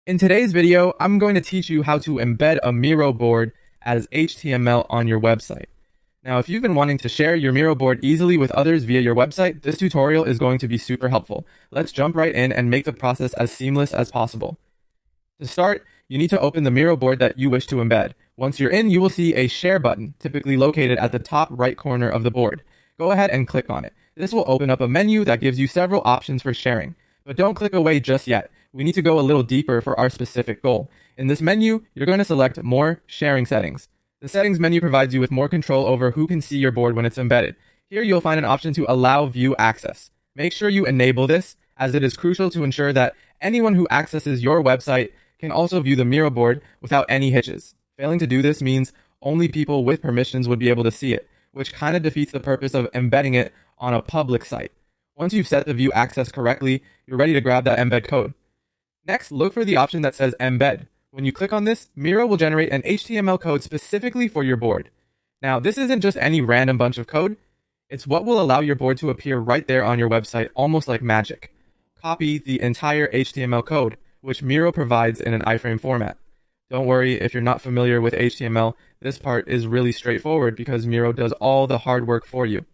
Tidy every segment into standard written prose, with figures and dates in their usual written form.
In today's video, I'm going to teach you how to embed a Miro board as HTML on your website. Now, if you've been wanting to share your Miro board easily with others via your website, this tutorial is going to be super helpful. Let's jump right in and make the process as seamless as possible. To start, you need to open the Miro board that you wish to embed. Once you're in, you will see a share button, typically located at the top right corner of the board. Go ahead and click on it. This will open up a menu that gives you several options for sharing. But don't click away just yet. We need to go a little deeper for our specific goal. In this menu, you're going to select More Sharing Settings. The Settings menu provides you with more control over who can see your board when it's embedded. Here you'll find an option to allow view access. Make sure you enable this, as it is crucial to ensure that anyone who accesses your website can also view the Miro board without any hitches. Failing to do this means only people with permissions would be able to see it, which kind of defeats the purpose of embedding it on a public site. Once you've set the view access correctly, you're ready to grab that embed code. Next, look for the option that says Embed. When you click on this, Miro will generate an HTML code specifically for your board. Now, this isn't just any random bunch of code. It's what will allow your board to appear right there on your website, almost like magic. Copy the entire HTML code, which Miro provides in an iframe format. Don't worry if you're not familiar with HTML, this part is really straightforward because Miro does all the hard work for you.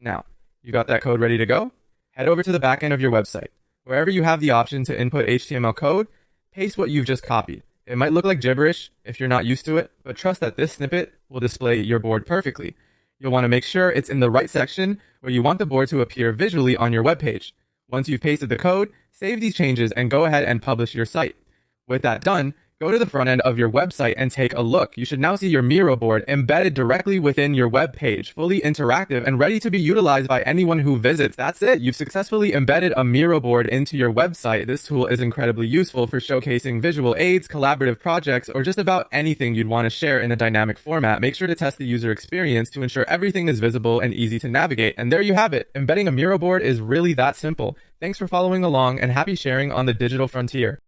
Now, you got that code ready to go? Head over to the back end of your website. Wherever you have the option to input HTML code, paste what you've just copied. It might look like gibberish if you're not used to it, but trust that this snippet will display your board perfectly. You'll want to make sure it's in the right section where you want the board to appear visually on your web page. Once you've pasted the code, save these changes and go ahead and publish your site. With that done, go to the front end of your website and take a look. You should now see your Miro board embedded directly within your web page, fully interactive and ready to be utilized by anyone who visits. That's it. You've successfully embedded a Miro board into your website. This tool is incredibly useful for showcasing visual aids, collaborative projects, or just about anything you'd want to share in a dynamic format. Make sure to test the user experience to ensure everything is visible and easy to navigate. And there you have it. Embedding a Miro board is really that simple. Thanks for following along and happy sharing on the digital frontier.